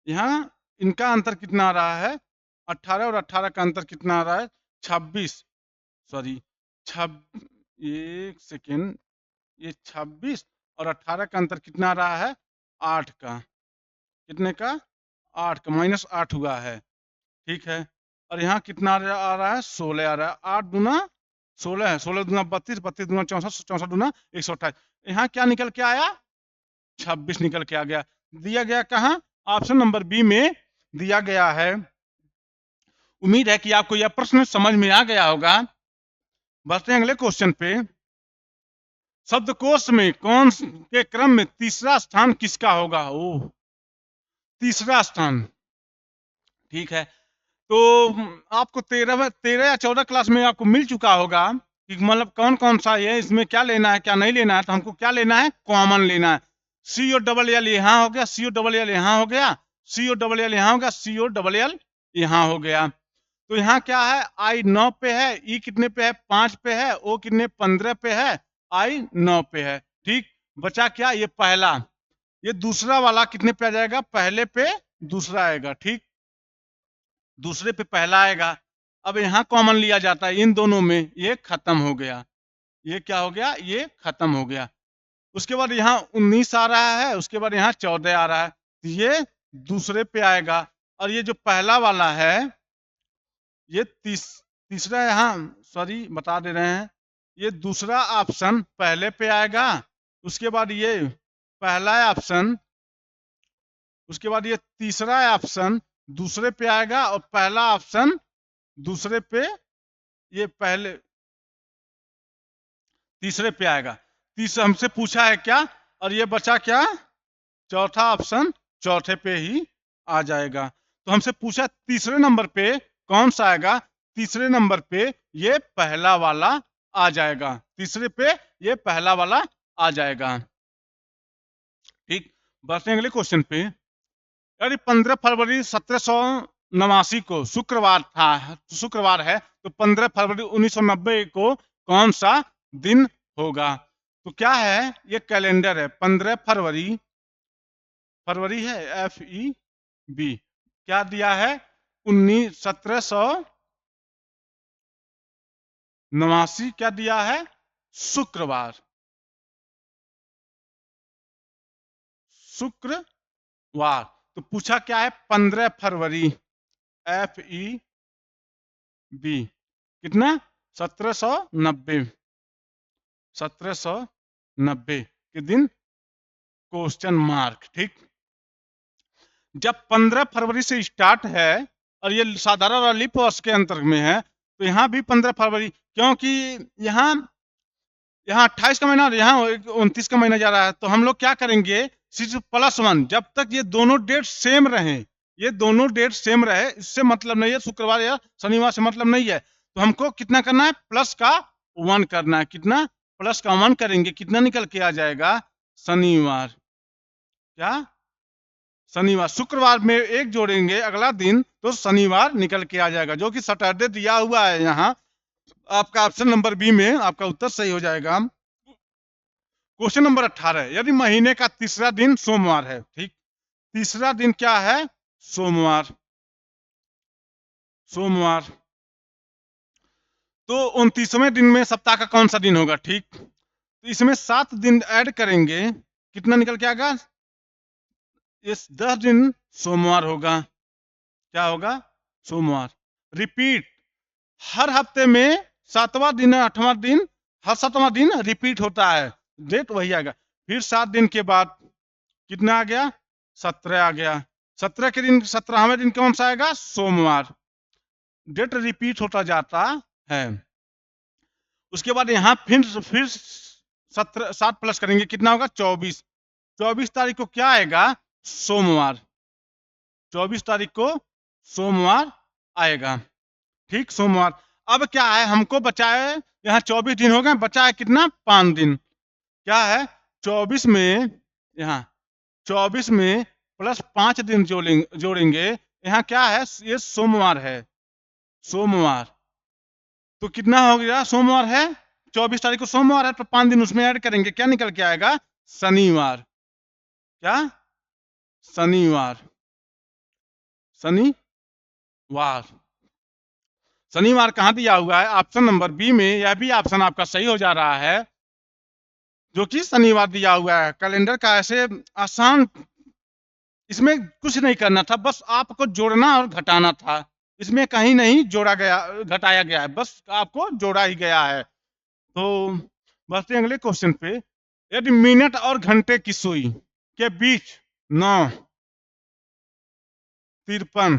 यहाँ इनका अंतर कितना आ रहा है, 18 और 18 का अंतर कितना आ रहा है, 26, सॉरी एक सेकेंड, ये 26 और 18 का अंतर कितना आ रहा है, 8 का, कितने का, 8 का, -8 हुआ है, ठीक है। और यहाँ कितना आ रहा है, 16 आ रहा है, 8 दूना 16 है, 16 दूना 32, 32 दूना 64, 64 दूना 128, यहाँ क्या निकल के आया, 26 निकल के आ गया। दिया गया कहाँ, ऑप्शन नंबर बी में दिया गया है। उम्मीद है कि आपको यह प्रश्न समझ में आ गया होगा। बढ़ते हैं अगले क्वेश्चन पे। शब्दकोश में कौन के क्रम में तीसरा स्थान किसका होगा, ओह तीसरा स्थान, ठीक है। तो आपको 13 या 14 क्लास में आपको मिल चुका होगा कि मतलब कौन कौन सा है, इसमें क्या लेना है क्या नहीं लेना है। तो हमको क्या लेना है, कॉमन लेना है। सी ओ डबल एल यहाँ हो गया, सी ओ डबल एल यहाँ हो गया, सी ओ डबल एल यहाँ हो गया, सी ओ डबल एल यहाँ हो गया। तो यहाँ क्या है, आई 9 पे है, ई कितने पे है 5 पे है, ओ कितने 15 पे है, आई 9 पे है, ठीक। बचा क्या, ये पहला, ये दूसरा वाला कितने पे आ जाएगा, पहले पे दूसरा आएगा, ठीक, दूसरे पे पहला आएगा। अब यहाँ कॉमन लिया जाता है इन दोनों में, ये खत्म हो गया, ये क्या हो गया, ये खत्म हो गया। उसके बाद यहाँ 19 आ रहा है, उसके बाद यहाँ 14 आ रहा है, तो ये दूसरे पे आएगा। और ये जो पहला वाला है, ये तीसरा यहाँ, सॉरी बता दे रहे हैं, ये दूसरा ऑप्शन पहले पे आएगा, उसके बाद ये पहला ऑप्शन, उसके बाद ये तीसरा ऑप्शन दूसरे पे आएगा, और पहला ऑप्शन दूसरे पे, ये पहले तीसरे पे आएगा। तीसरा हमसे पूछा है क्या, और ये बचा क्या, चौथा ऑप्शन चौथे पे ही आ जाएगा। तो हमसे पूछा तीसरे नंबर पे कौन सा आएगा, तीसरे नंबर पे ये पहला वाला आ जाएगा, तीसरे पे ये पहला वाला आ जाएगा, ठीक। बढ़ते हैं अगले क्वेश्चन पे। यदि 15 फरवरी 1789 को शुक्रवार था, शुक्रवार है, तो 15 फरवरी 1990 को कौन सा दिन होगा। तो क्या है, ये कैलेंडर है, 15 फरवरी, फरवरी है FEB, क्या दिया है 1789, क्या दिया है, शुक्रवार, शुक्रवार। तो पूछा क्या है, 15 फरवरी FEB कितना, 1790, 1790 के दिन, क्वेश्चन मार्क, ठीक। जब 15 फरवरी से स्टार्ट है और ये साधारण और लीप वर्ष के अंतर में है, तो यहाँ भी 15 फरवरी, क्योंकि यहाँ 28 का महीना और यहाँ 29 का महीना जा रहा है। तो हम लोग क्या करेंगे, सिर्फ +1, जब तक ये दोनों डेट सेम रहे, ये दोनों डेट सेम रहे, इससे मतलब नहीं है, शुक्रवार या शनिवार से मतलब नहीं है। तो हमको कितना करना है, +1 करना है, कितना, +1 करेंगे, कितना निकल के आ जाएगा, शनिवार, क्या, शनिवार, शुक्रवार में एक जोड़ेंगे अगला दिन तो शनिवार निकल के आ जाएगा, जो कि सैटरडे दिया हुआ है यहाँ। आपका ऑप्शन नंबर बी में आपका उत्तर सही हो जाएगा। क्वेश्चन नंबर 18, यदि महीने का तीसरा दिन सोमवार है, ठीक, तीसरा दिन क्या है, सोमवार, सोमवार, तो 29वें दिन में सप्ताह का कौन सा दिन होगा, ठीक। तो इसमें 7 दिन ऐड करेंगे, कितना निकल के आएगा, इस 10 दिन सोमवार होगा, क्या होगा, सोमवार। रिपीट, हर हफ्ते में 7वां दिन 8वां दिन, हर 7वां दिन रिपीट होता है, डेट वही आएगा। फिर 7 दिन के बाद कितना आ गया, 17 आ गया, 17 के दिन 17वें दिन कौन सा आएगा, सोमवार, डेट रिपीट होता जाता है। उसके बाद यहाँ फिर 7 प्लस करेंगे, कितना होगा, 24, 24 तारीख को क्या आएगा, सोमवार, 24 तारीख को सोमवार आएगा, ठीक, सोमवार। अब क्या है, हमको बचा है यहाँ 24 दिन हो गए, बचा है कितना, 5 दिन। क्या है, 24 में, यहाँ 24 में प्लस 5 दिन जोड़ेंगे। यहाँ क्या है, ये सोमवार है, सोमवार। तो कितना हो गया, सोमवार है, 24 तारीख को सोमवार है, तो 5 दिन उसमें ऐड करेंगे, क्या निकल के आएगा, शनिवार। क्या, शनिवार, शनिवार। शनिवार कहाँ दिया हुआ है, ऑप्शन नंबर बी में। यह भी ऑप्शन आपका सही हो जा रहा है, जो कि शनिवार दिया हुआ है। कैलेंडर का ऐसे आसान, इसमें कुछ नहीं करना था, बस आपको जोड़ना और घटाना था। इसमें कहीं नहीं जोड़ा गया, घटाया गया है, बस आपको जोड़ा ही गया है। तो बढ़ते हैं अगले क्वेश्चन पे। यदि मिनट और घंटे की सुई के बीच 9:53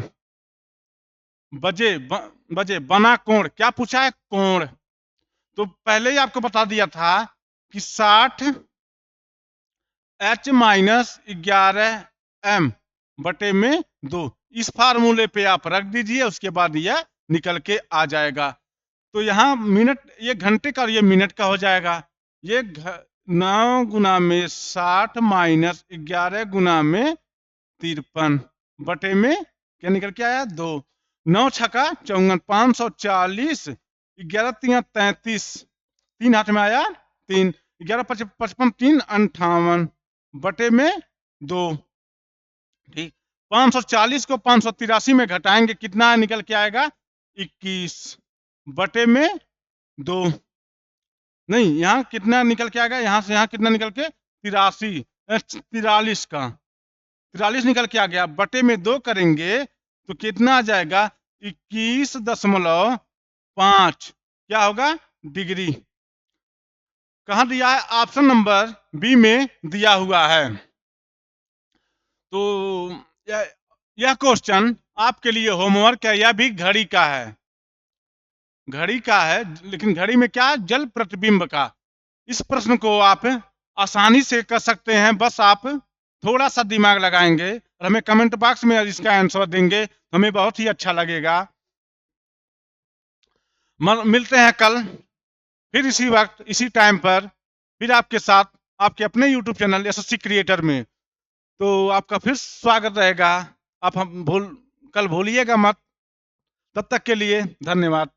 बजे बना कोण, क्या पूछा है, कोण। तो पहले ही आपको बता दिया था कि 60H-11M बटे में 2। इस फार्मूले पे आप रख दीजिए, उसके बाद यह निकल के आ जाएगा। तो यहाँ मिनट, ये घंटे का और ये मिनट का हो जाएगा। ये 9 गुना में 60 माइनस 11 गुना में 53 बटे में क्या निकल के आया, 2। 9 छक्का 54, 540, 11 तिया 33, 3 हाथ में आया 3, 11 55, 3 58 बटे में 2। ठीक, 540 को 583 में घटाएंगे, कितना निकल के आएगा, 21 बटे में 2। नहीं, यहाँ कितना निकल के आएगा, यहाँ से यहाँ कितना निकल के, 83, 43 का 43 निकल के आ गया, बटे में 2 करेंगे तो कितना आ जाएगा, 21.5 क्या होगा, डिग्री। कहाँ दिया है, ऑप्शन नंबर बी में दिया हुआ है। तो यह क्वेश्चन आपके लिए होमवर्क है, यह भी घड़ी का है, घड़ी का है, लेकिन घड़ी में क्या, जल प्रतिबिंब का। इस प्रश्न को आप आसानी से कर सकते हैं, बस आप थोड़ा सा दिमाग लगाएंगे और हमें कमेंट बॉक्स में इसका आंसर देंगे, हमें बहुत ही अच्छा लगेगा। मिलते हैं कल फिर इसी वक्त इसी टाइम पर, फिर आपके साथ, आपके अपने यूट्यूब चैनल एसएससी क्रिएटर में। तो आपका फिर स्वागत रहेगा। आप हम कल भूलिएगा मत। तब तक के लिए धन्यवाद।